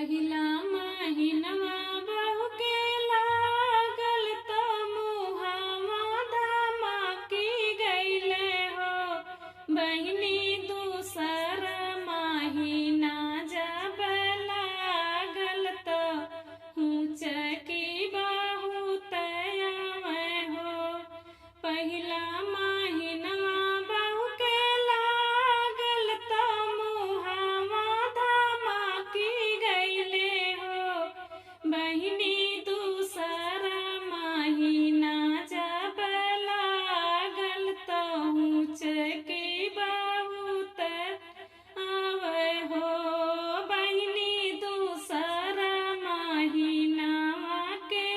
पहिला महिनवा बहू के लागल तो मुहावा धमकी गईले हो। बहिनी दूसरा महीना जब लागल तो हुचकी बहुत आवे हो। पहिला महिनवा बहू के लागल तो मुहावा धमकी गईले हो। बहिनी दूसरा महीना जब लागल तो हुचकी बहुत आवे हो। बहिनी दूसरा महीनावा के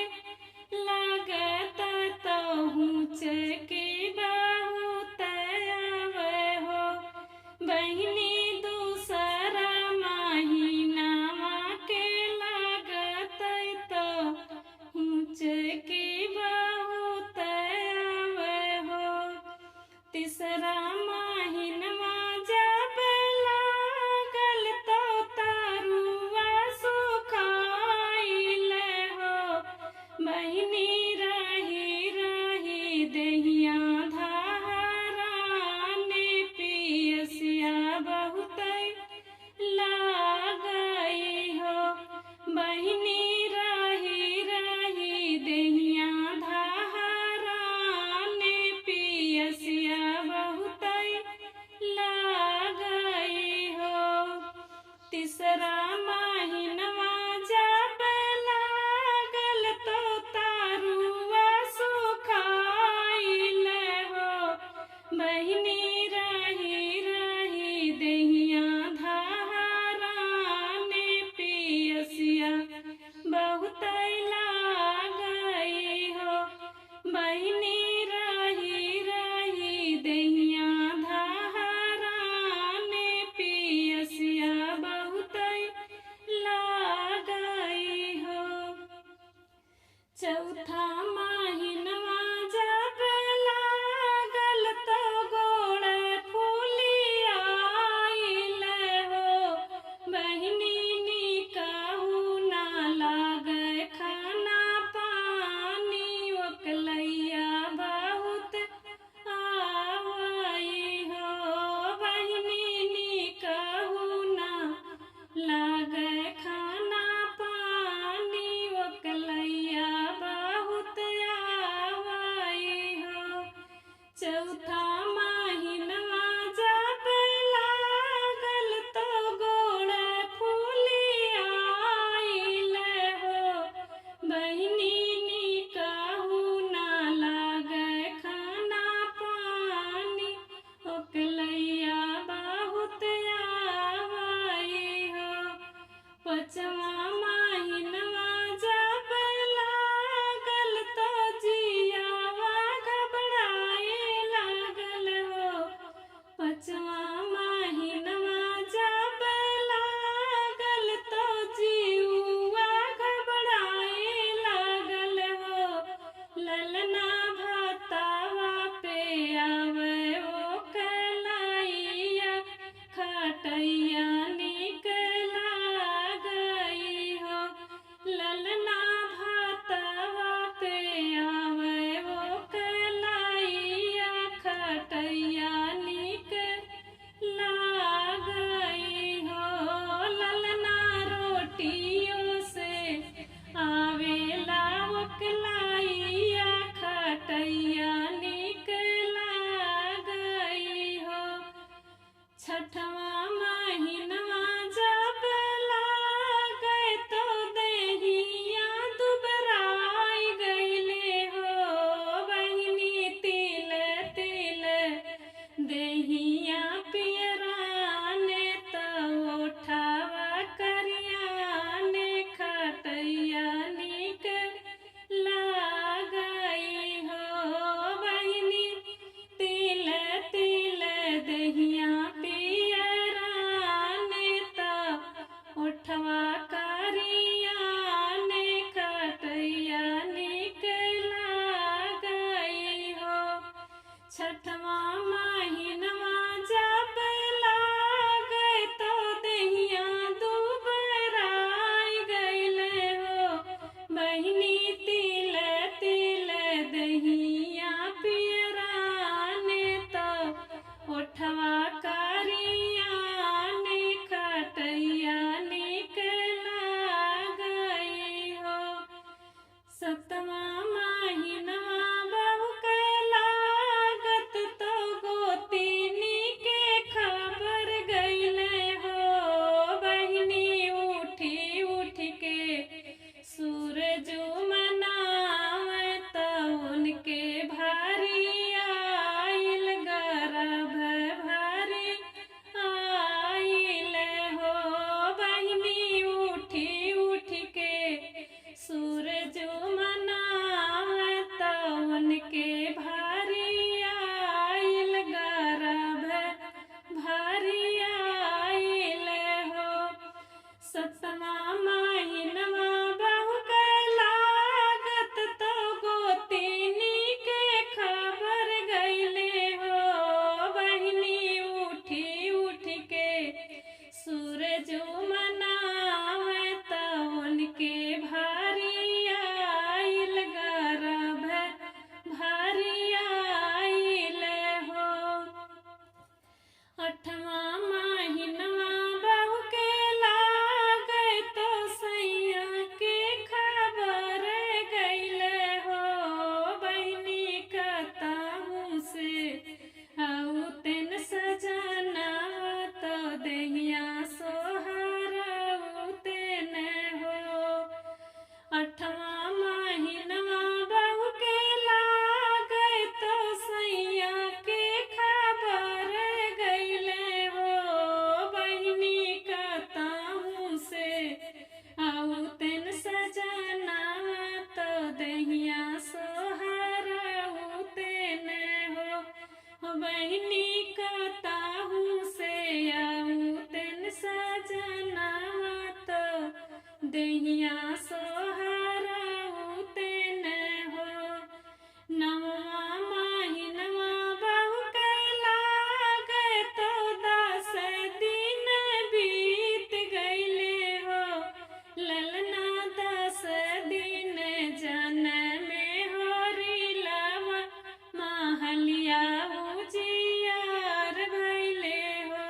लागत तो हुचकी बहुत आवे हो। बहिनी दूसरा महीनावा के लागत तो हुचकी बहुत आवे हो। तीसरा महीनवा जब लागल तो तरुआ सुखाइल हो। बहिनी रही रही देहिया धाराने पियसिया बहुत लागई हो। बहिनी रही रही देहिया धाराने पियसिया बहुत लागई हो। तीसरा महीनवा जब लागल तो तरुआ सुखाइल हो। बहिनी रही रही देहिया धाराने पियसिया बहुत लागई हो। बहिनी रही रही देहिया धाराने पियसिया बहुत लागई हो। चौथा महीनवा जब लागल तो गोड़ फुलियाइल हो। बहिनी निकाहू ना लागे खाना पानी ओकलैया बहुत आवई हो। बहिनी निकाहू ना लागे खाना पानी ओकलैया बहुत आवई हो। चौथा महीनवा जब लागल तो गोड़ फुलियाइल हो। बहिनी निकाहू ना लागे खाना पानी ओकलैया बहुत आवई हो। पाँचवा महीनवा जब लागल तो जियावा घबराए लागल हो। पाँचवा महीनवा जब लागल तो जीवा घबराए लागल हो। ललना भातावा पे आवे ओ कलाइया खटैया निक लागई हो। ललना भातावा पे आवे ओ कलाइया खटैया निक लागई हो। ललना रोटियों से आवेला ओ कलाइया खटैया निक लागई हो। छठवा महीनवा जब लागे तो देहिया दुबराई गईले हो। बहिनी तिल तिल देहिया पियराने तो ओठावा करियाने खटैया निक लागई हो। बहिनी तिल तिल देहिया पियराने तो ओठवा करियाने खटैया निक लागई हो। छठवा महीनवा जब लागे तो देहिया दुबराई महिनवा बहु के लागत तो गोतिनी के खबर गईले हो बहिनी उठी उठ के सूरज मनावे तो उनके भारी आइल गर्भ भारी आइल हो। अठवा महिनवा बहु के लागे तो सैया के खबर गईले हो बहिनी कताहू से आऊ तेन सजना तो दहिया सोहराऊ तेन हो। अठवा महिनवा बहु के लागे तो सैया के खबर गईले हो बहिनी कताहू से आऊ तेन सजना तो दहिया सोहराऊ तेन हो बहिनी कताहू से आऊ तेन सजना तो दहिया सोहराऊ तेन हो। नववा महिनवा बहु के लागे तो 10 दिन बीत गईले हो ललना 10 दिन जनमे होरी लवा महलिया उजियार भइले हो।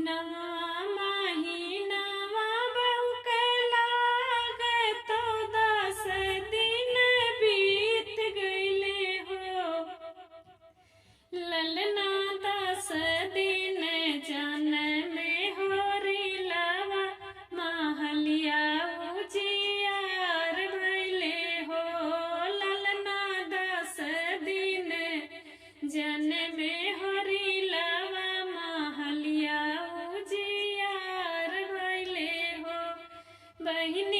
नववा महिनवा बहु के लागे तो 10 दिन बीत गईले हो ललना 10 दिन जनमे होरी लवा महलिया उजियार भइले हो ललना 10 दिन जनमे होरी लवा महलिया उजियार भइले हो बहिनी